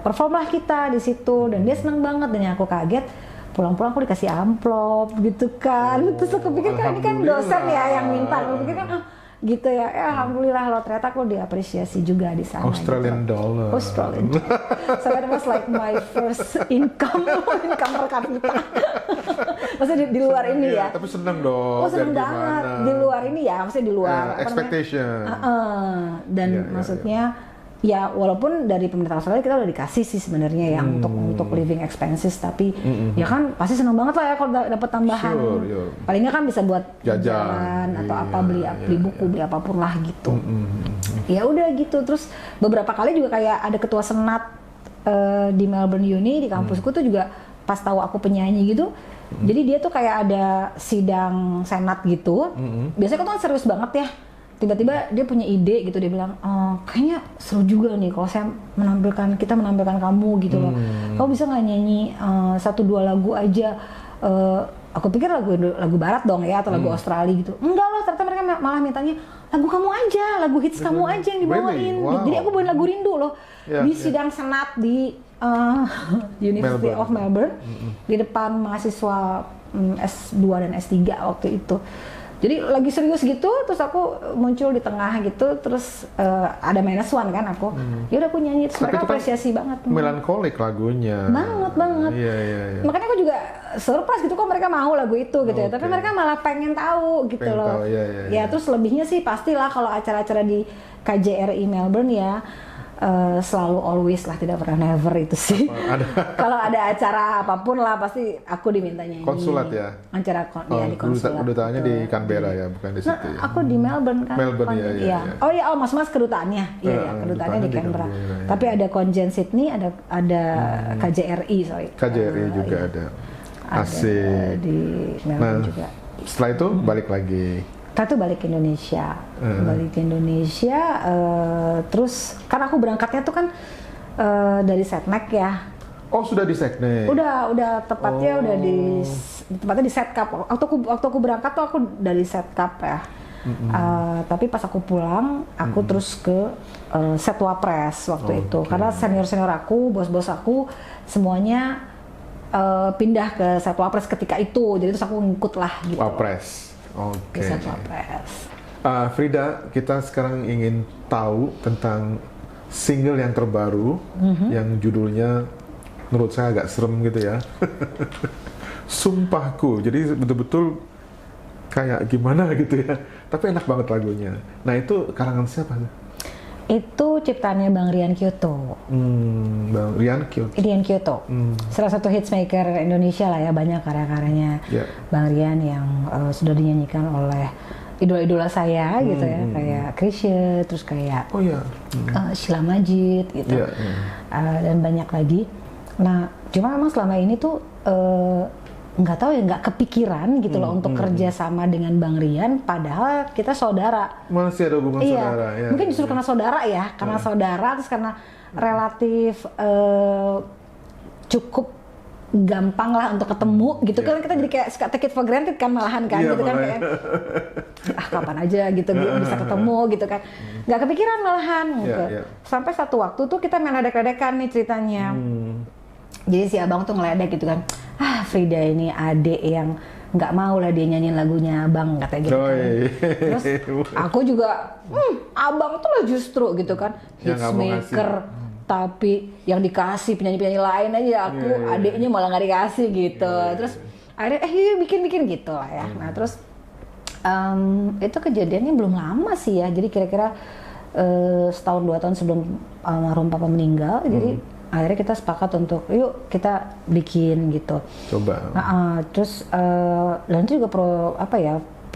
perform lah kita di situ, dan dia seneng banget. Dan yang aku kaget, pulang-pulang aku dikasih amplop gitu kan. Terus aku pikir kan ini kan dosen ya yang minta. Aku pikir kan gitu ya, alhamdulillah loh, ternyata aku diapresiasi juga di sana. Australian gitu. dollar. Australian dollar. So that was like my first income per kapita. Maksudnya di luar ini ya. Tapi seneng dong. Oh seneng banget. Di luar ini ya, maksudnya di luar. Expectation. Dan maksudnya ya walaupun dari pemerintah Australia kita udah dikasih sih sebenarnya ya untuk living expenses, tapi ya kan pasti seneng banget lah ya kalau dapat tambahan. Palingnya kan bisa buat jajan atau apa, beli buku, beli apapun lah gitu. Ya udah gitu. Terus beberapa kali juga kayak ada ketua senat di Melbourne Uni di kampusku tuh juga pas tahu aku penyanyi gitu. Jadi dia tuh kayak ada sidang senat gitu. Biasanya kan serius banget ya. Tiba-tiba dia punya ide gitu, dia bilang, kayaknya seru juga nih kalau kita menampilkan kamu gitu loh. Kamu bisa nggak nyanyi 1-2 lagu aja? Aku pikir lagu barat dong ya, atau lagu Australia gitu. Enggak loh, ternyata mereka malah mintanya lagu kamu aja, lagu hits kamu aja yang dibawain. Really? Wow. Jadi aku bawain lagu Rindu loh di sidang senat di University of Melbourne, di depan mahasiswa S2 dan S3 waktu itu. Jadi lagi serius gitu, terus aku muncul di tengah gitu, terus ada minus one kan aku. Ya udah aku nyanyi, terus mereka apresiasi banget. Melankolik lagunya. Banget. Iya. Makanya aku juga surprise gitu kok mereka mau lagu itu gitu ya. Tapi mereka malah pengen tahu gitu loh. Ya terus lebihnya sih pastilah kalau acara-acara di KJRI Melbourne ya. Selalu always lah, tidak pernah never itu sih. Kalau ada acara apapun lah pasti aku diminta nyanyi. Konsulat ya? Acara ya di konsulat. Kedutaannya di Canberra ya, bukan di situ ya? Aku di Melbourne kan. Melbourne ya. Oh mas kedutaannya. Iya, kedutaannya di Canberra. Tapi ada Konjen Sydney, ada KJRI sorry. KJRI juga ada. Asik. Di Melbourne juga. Setelah itu balik lagi. Kita tuh balik ke Indonesia, terus kan aku berangkatnya tuh kan dari Setnek ya. Oh sudah di Setnek? Udah tepatnya tepatnya di Setkap. Waktu aku berangkat tuh aku dari Setkap ya. Tapi pas aku pulang, aku terus ke Setwapres waktu itu. Karena senior aku, bos-bos aku semuanya pindah ke Setwapres ketika itu. Jadi terus aku ngikut lah gitu. Wapres. Oke. Frida, kita sekarang ingin tahu tentang single yang terbaru yang judulnya menurut saya agak serem gitu ya. Sumpahku. Jadi betul-betul kayak gimana gitu ya. Tapi enak banget lagunya. Nah itu karangan siapa? Itu ciptaannya Bang Rian Kyoto. Bang Rian Kyoto. Salah satu hitsmaker Indonesia lah ya, banyak karya-karyanya Bang Rian yang sudah dinyanyikan oleh idola-idola saya gitu ya, kayak Chrisye, terus kayak Sheila Majid gitu, dan banyak lagi. Nah, cuma memang selama ini tuh nggak tahu ya, nggak kepikiran gitu loh untuk kerja sama dengan Bang Rian, padahal kita saudara. Masih ada hubungan saudara ya. Mungkin justru karena saudara ya, karena saudara, terus karena relatif cukup gampang lah untuk ketemu gitu kan, kita jadi kayak suka take it for granted kan malahan kan gitu kan, kayak kapan aja gitu bisa ketemu gitu kan, nggak kepikiran malahan gitu. Sampai satu waktu tuh kita main ledek-ledekan nih ceritanya. Jadi si abang tuh ngeledek gitu kan, Frida ini adek yang nggak mau lah dia nyanyiin lagunya abang, katanya gitu kan. Terus aku juga, abang tuh lah justru gitu kan, hitsmaker, tapi yang dikasih penyanyi-penyanyi lain aja, aku adeknya malah nggak dikasih gitu. Terus akhirnya yuk bikin gitu lah ya. Nah terus itu kejadiannya belum lama sih ya, jadi kira-kira setahun 2 tahun sebelum almarhum papa meninggal. Jadi akhirnya kita sepakat untuk yuk kita bikin gitu. Coba. Terus dan itu juga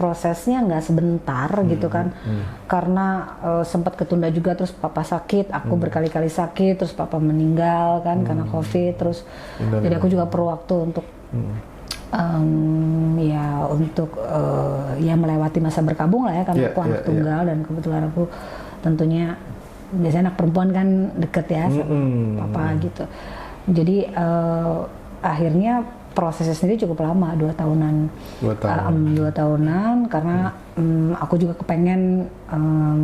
prosesnya nggak sebentar gitu kan, karena sempat ketunda juga, terus papa sakit, aku berkali-kali sakit, terus papa meninggal kan karena COVID, terus jadi aku juga perlu waktu untuk ya melewati masa berkabung lah ya, karena aku anak tunggal dan kebetulan aku tentunya biasanya anak perempuan kan deket ya sama papa gitu. Jadi akhirnya prosesnya sendiri cukup lama, 2 tahunan. 2 tahunan karena aku juga kepengen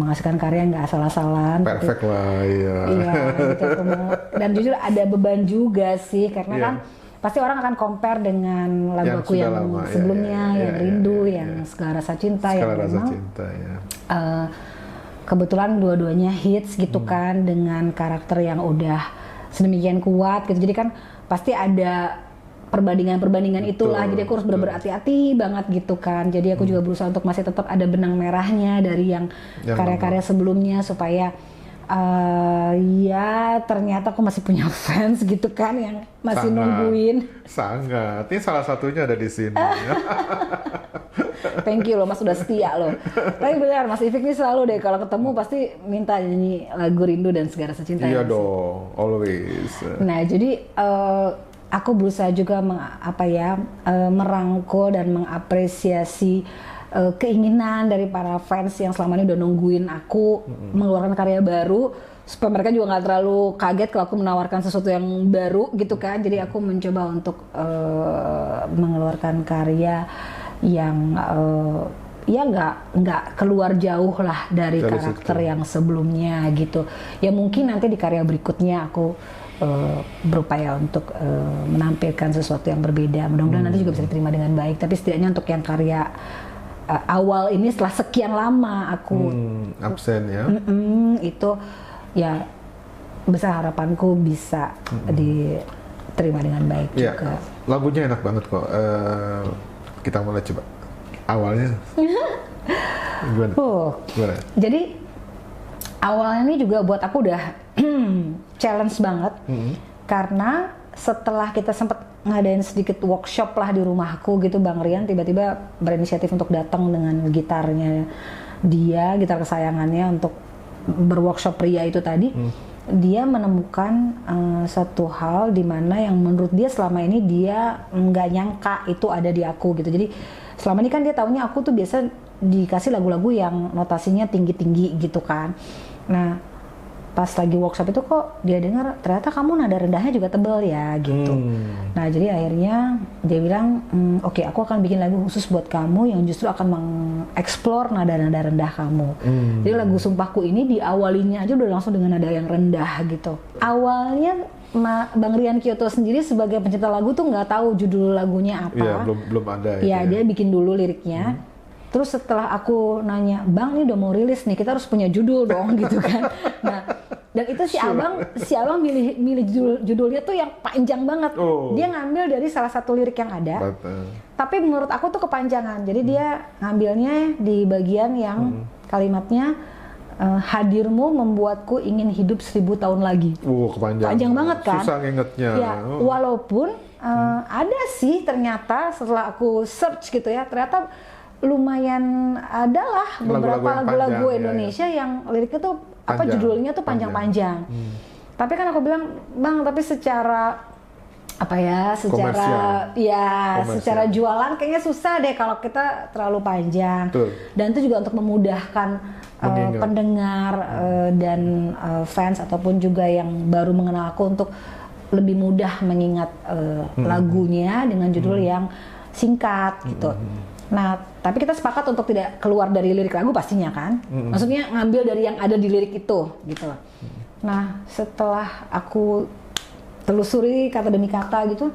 menghasilkan karya nggak asal-asalan. Perfect lah, iya. Iya, gitu aku mau. Dan jujur ada beban juga sih, karena kan pasti orang akan compare dengan lagu aku yang lama, sebelumnya, yang Rindu, yang Segala Rasa Cinta, yang memang kebetulan dua-duanya hits gitu kan, dengan karakter yang udah sedemikian kuat gitu. Jadi kan pasti ada perbandingan itulah, jadi aku harus berhati-hati banget gitu kan. Jadi aku juga berusaha untuk masih tetap ada benang merahnya dari yang karya-karya sebelumnya, supaya ya ternyata aku masih punya fans gitu kan, yang masih nungguin. Sangat, ini salah satunya ada di sini. Thank you loh Mas, sudah setia loh. Tapi benar Mas Ivik ini selalu deh kalau ketemu pasti minta nyanyi lagu Rindu dan Segala Rasa Cinta. Iya dong, always. Nah jadi aku berusaha juga merangkul dan mengapresiasi keinginan dari para fans yang selama ini udah nungguin aku mengeluarkan karya baru, supaya mereka juga nggak terlalu kaget kalau aku menawarkan sesuatu yang baru gitu kan. Jadi aku mencoba untuk mengeluarkan karya yang ya nggak keluar jauh lah dari karakter yang sebelumnya gitu. Ya mungkin nanti di karya berikutnya aku berupaya untuk menampilkan sesuatu yang berbeda. Mudah-mudahan nanti juga bisa diterima dengan baik. Tapi setidaknya untuk yang karya awal ini, setelah sekian lama aku absen ya, itu ya besar harapanku bisa diterima dengan baik juga. Lagunya enak banget kok. Kita mulai coba awalnya. Gimana? Jadi awalnya ini juga buat aku udah challenge banget, karena setelah kita sempat ngadain sedikit workshop lah di rumahku gitu, Bang Rian tiba-tiba berinisiatif untuk datang dengan gitarnya dia, gitar kesayangannya, untuk berworkshop pria itu tadi. Dia menemukan satu hal di mana yang menurut dia selama ini dia nggak nyangka itu ada di aku gitu. Jadi selama ini kan dia taunya aku tuh biasa dikasih lagu-lagu yang notasinya tinggi-tinggi gitu kan. Nah pas lagi workshop itu kok dia dengar ternyata kamu nada rendahnya juga tebel ya gitu. Nah jadi akhirnya dia bilang oke, aku akan bikin lagu khusus buat kamu yang justru akan mengeksplor nada-nada rendah kamu. Jadi lagu Sumpahku ini diawalinya aja udah langsung dengan nada yang rendah gitu. Awalnya Bang Rian Kyoto sendiri sebagai pencipta lagu tuh nggak tahu judul lagunya apa. Iya, belum ada. Ya dia bikin dulu liriknya. Terus setelah aku nanya, Bang ini udah mau rilis nih, kita harus punya judul dong gitu kan. Nah, dan itu si abang milih judulnya tuh yang panjang banget. Dia ngambil dari salah satu lirik yang ada. Tapi menurut aku tuh kepanjangan. Jadi dia ngambilnya di bagian yang kalimatnya hadirmu membuatku ingin hidup 1000 tahun lagi. Kepanjangan. Panjang banget kan? Susah ngingetnya. Ya, walaupun ada sih ternyata setelah aku search gitu ya, ternyata lumayan adalah beberapa lagu-lagu Indonesia yang liriknya tuh judulnya tuh panjang-panjang. Tapi kan aku bilang, Bang, tapi secara secara jualan kayaknya susah deh kalau kita terlalu panjang. Dan itu juga untuk memudahkan pendengar dan fans ataupun juga yang baru mengenal aku untuk lebih mudah mengingat lagunya dengan judul yang singkat gitu. Nah, tapi kita sepakat untuk tidak keluar dari lirik lagu pastinya kan. Maksudnya ngambil dari yang ada di lirik itu gitu. Nah, setelah aku telusuri kata demi kata gitu,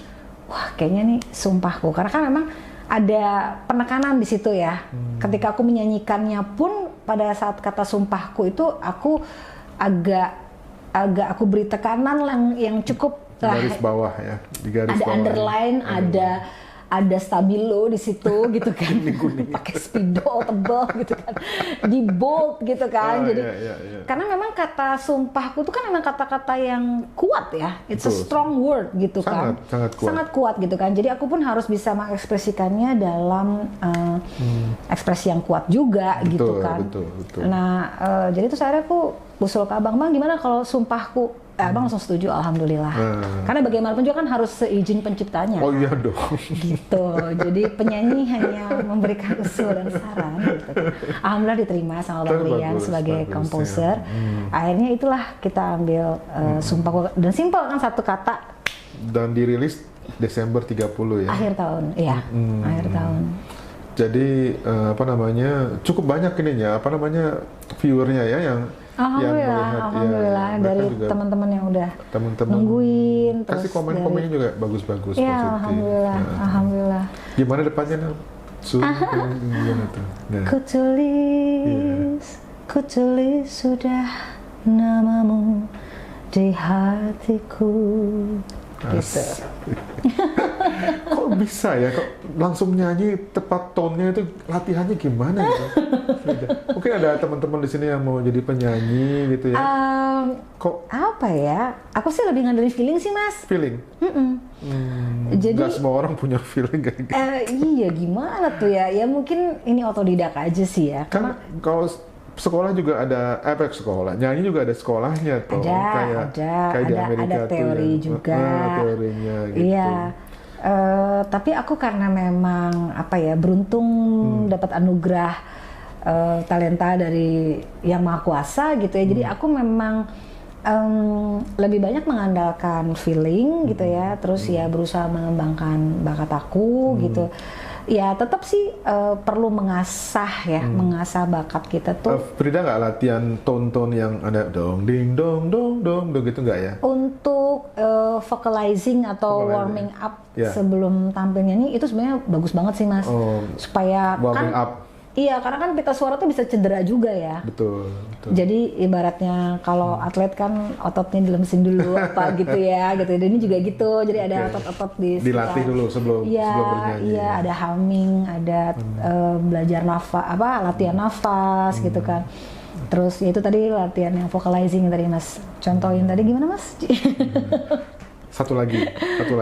wah kayaknya nih Sumpahku. Karena kan memang ada penekanan di situ ya. Ketika aku menyanyikannya pun pada saat kata Sumpahku itu aku agak aku beri tekanan yang cukup garis bawah ya, di garis ada bawah underline, ada stabilo di situ gitu kan, pakai spidol tebal gitu kan, di bold gitu kan. Jadi karena memang kata sumpahku itu kan memang kata-kata yang kuat ya, it's a strong word gitu kan, sangat kuat gitu kan. Jadi aku pun harus bisa mengekspresikannya dalam ekspresi yang kuat juga gitu kan. Betul. Nah jadi terus akhirnya aku usul ke abang, bang gimana kalau sumpahku? Abang langsung setuju, alhamdulillah. Karena bagaimanapun juga kan harus seizin penciptanya. Oh iya dong. Gitu. Jadi penyanyi hanya memberikan usul dan saran. Gitu. Alhamdulillah diterima sama Bang Lian sebagai komposer. Akhirnya itulah kita ambil sumpah, dan simpel kan satu kata. Dan dirilis Desember 30 ya. Akhir tahun, iya. Akhir tahun. Jadi cukup banyak ininya viewernya ya yang Alhamdulillah ya, dari teman-teman yang udah nungguin, kasih komen-komennya juga bagus-bagus, ya, positif. Alhamdulillah. Gimana depannya Nel? Gimana tuh? Nah. Kutulis sudah namamu di hatiku. Gitu. Kok bisa ya? Kok langsung nyanyi tepat tone-nya itu latihannya gimana gitu? Mungkin ada teman-teman di sini yang mau jadi penyanyi gitu ya? Kok apa ya? Aku sih lebih ngandelin feeling sih, Mas. Feeling? Jadi gak semua orang punya feeling kayak gitu. Iya, gimana tuh ya? Ya mungkin ini otodidak aja sih ya. Kan kalau sekolah juga ada sekolah, nyanyi juga ada sekolahnya tuh. Kayak di Amerika ada teori tuh, juga. Teorinya gitu. Iya. Tapi aku karena memang beruntung dapat anugerah talenta dari Yang Maha Kuasa gitu ya. Jadi aku memang lebih banyak mengandalkan feeling gitu ya. Terus ya berusaha mengembangkan bakat aku gitu. Ya tetap sih perlu mengasah ya, mengasah bakat kita tuh. Frida nggak latihan tone-tone yang ada dong ding dong dong dong gitu nggak ya? Untuk vocalizing atau warming up sebelum tampil nyanyi itu sebenarnya bagus banget sih, Mas. Supaya warming up. Iya, karena kan pita suara tuh bisa cedera juga ya. Betul. Jadi ibaratnya kalau atlet kan ototnya dilemesin dulu apa gitu ya, gitu. Dan ini juga gitu. Jadi ada otot-otot dilatih dulu sebelum bernyanyi. Iya, ada humming, ada belajar latihan nafas gitu kan. Terus ya itu tadi latihan yang vocalizing tadi Mas contohin tadi gimana Mas? Satu lagi.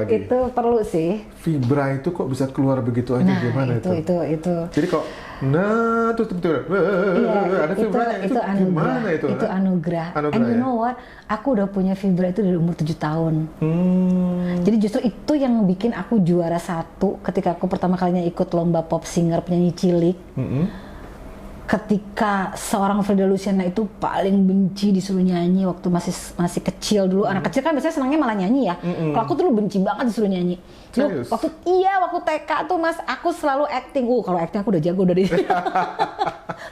Itu perlu sih. Vibra itu kok bisa keluar begitu aja, gimana itu? Jadi kok terus ada vibranya itu gimana itu? Itu anugerah. And you know what? Aku udah punya vibra itu dari umur 7 tahun. Jadi justru itu yang bikin aku juara 1 ketika aku pertama kalinya ikut lomba pop singer penyanyi cilik. Ketika seorang Frida Luciana itu paling benci disuruh nyanyi waktu masih kecil dulu. Anak kecil kan biasanya senangnya malah nyanyi ya. Kalau aku tuh dulu benci banget disuruh nyanyi. Waktu TK tuh Mas, aku selalu acting. Kalau acting aku udah jago dari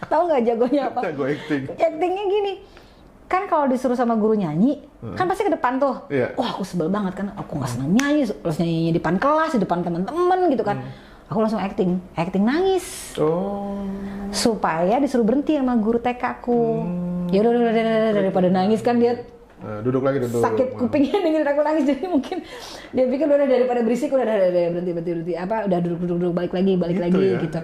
tahu nggak jagonya apa? Jago acting. Actingnya gini. Kan kalau disuruh sama guru nyanyi, kan pasti ke depan tuh. Wah, aku sebel banget kan. Aku nggak senang nyanyi, terus nyanyinya di depan kelas, di depan teman-teman gitu kan. Aku langsung acting nangis. Supaya disuruh berhenti sama guru TK aku. Ya udah daripada nangis kan dia duduk sakit kupingnya dengerin aku nangis, jadi mungkin dia pikir udah daripada berisik udah berhenti udah duduk balik lagi gitu.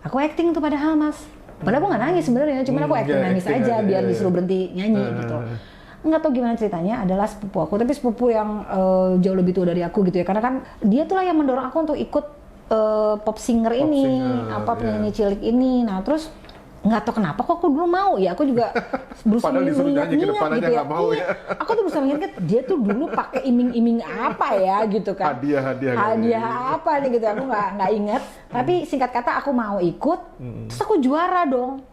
Aku acting tuh padahal Mas. Padahal aku nggak nangis sebenarnya, cuma aku acting nangis aja biar disuruh berhenti nyanyi gitu. Nggak tahu gimana ceritanya, adalah sepupu aku, tapi sepupu yang jauh lebih tua dari aku gitu ya, karena kan dia tuh lah yang mendorong aku untuk ikut pop singer ini, penyanyi cilik ini. Nah terus nggak tahu kenapa kok aku dulu mau ya, aku juga berusaha mengingat gitu ya. Aku tuh berusaha mengingat dia tuh dulu pakai iming-iming apa ya gitu kan. Hadiah apa nih gitu, aku nggak ingat. Tapi singkat kata aku mau ikut, terus aku juara dong.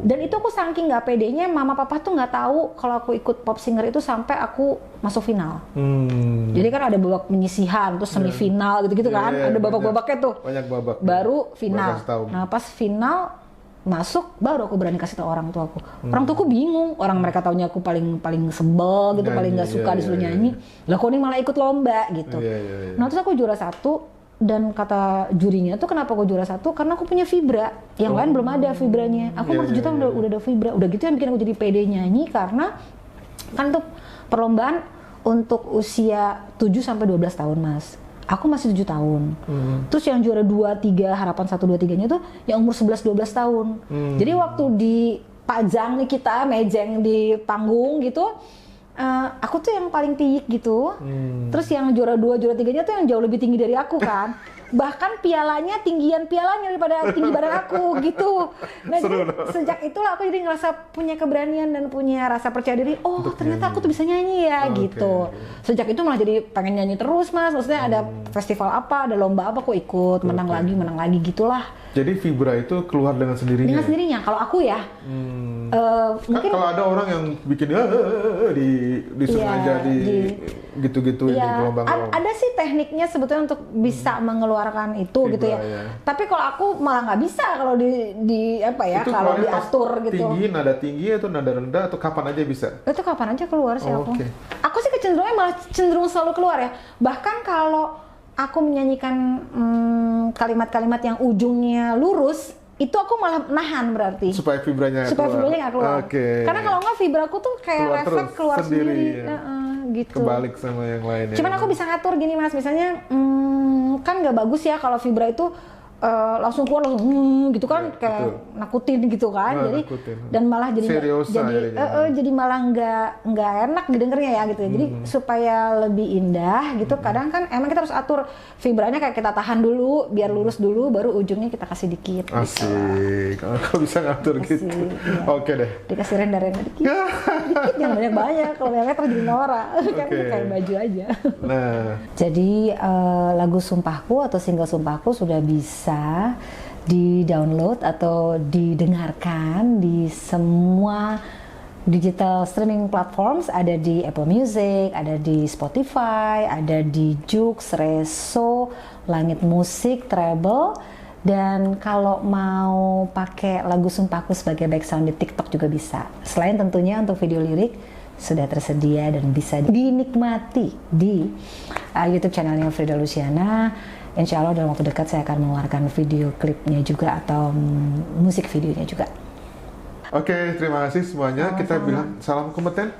Dan itu aku saking nggak pedenya, mama papa tuh nggak tahu kalau aku ikut pop singer itu sampai aku masuk final. Jadi kan ada babak penyisihan, terus semifinal gitu-gitu kan, ada babak-babaknya tuh. Banyak babak. Baru final. Nah pas final masuk, baru aku berani kasih tau orang tua aku. Orang tuaku bingung, orang mereka taunya aku paling sebel gitu, paling nggak suka disuruh nyanyi. Lah kok ini malah ikut lomba gitu. Nah terus aku juara 1. Dan kata jurinya tuh kenapa aku juara 1? Karena aku punya vibra. Yang lain belum ada vibranya. Aku umur 7 tahun udah ada vibra. Udah gitu yang bikin aku jadi pede nyanyi, karena kan tuh perlombaan untuk usia 7 sampai 12 tahun Mas. aku masih 7 tahun. Terus yang juara 2, 3, harapan 1, 2, 3-nya tuh yang umur 11, 12 tahun. Jadi waktu dipajang nih kita mejeng di panggung gitu, aku tuh yang paling tinggi gitu. Terus yang juara 2, juara 3-nya tuh yang jauh lebih tinggi dari aku kan. Bahkan pialanya, tinggian pialanya daripada tinggi badan aku gitu. Nah jadi sejak itulah aku jadi ngerasa punya keberanian dan punya rasa percaya diri. Oh ternyata aku tuh bisa nyanyi ya gitu. Sejak itu malah jadi pengen nyanyi terus Mas. Maksudnya ada festival apa, ada lomba apa, aku ikut, menang lagi gitulah. Jadi vibra itu keluar dengan sendirinya? Dengan sendirinya, kalau aku ya. Mungkin kalau ada orang yang bikin disengaja gitu-gitu di gelombang-gelombang. Ada sih tekniknya sebetulnya untuk bisa mengeluarkan itu vibra, gitu ya. Tapi kalau aku malah nggak bisa kalau di apa ya, itu kalau diatur gitu. Nada tinggi atau nada rendah atau kapan aja bisa? Itu kapan aja keluar sih aku. Aku sih kecenderungannya malah cenderung selalu keluar ya. Bahkan kalau aku menyanyikan kalimat-kalimat yang ujungnya lurus, itu aku malah nahan berarti. Supaya vibranya nggak keluar. Karena kalau nggak vibraku tuh kayak refleks keluar sendiri. Gitu. Kebalik sama yang lainnya. Cuman aku bisa ngatur gini Mas, misalnya kan nggak bagus ya kalau vibra itu langsung keluar langsung gitu kan, kayak nakutin gitu kan. Jadi dan malah jadi malah nggak enak didengarnya ya gitu. Jadi supaya lebih indah gitu, kadang kan emang kita harus atur vibranya, kayak kita tahan dulu biar lurus dulu, baru ujungnya kita kasih dikit. Asik. Kalau bisa ngatur gitu. Iya. Oke deh. Dikasih renda-renda dikit. Dikit jangan banyak-banyak. Kalau banyak terus jadi norak. Kan kayak baju aja. Nah. Jadi lagu Sumpahku atau single Sumpahku sudah bisa di-download atau didengarkan di semua digital streaming platforms. Ada di Apple Music, ada di Spotify, ada di Joox, Reso, Langit Musik, Treble. Dan kalau mau pakai lagu Sumpahku sebagai background di TikTok juga bisa. Selain tentunya untuk video lirik sudah tersedia dan bisa dinikmati di YouTube channelnya Frida Luciana. Insya Allah dalam waktu dekat saya akan mengeluarkan video klipnya juga atau musik videonya juga. Oke, terima kasih semuanya. Kita bilang salam kompeten.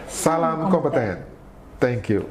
Salam kompeten. Thank you.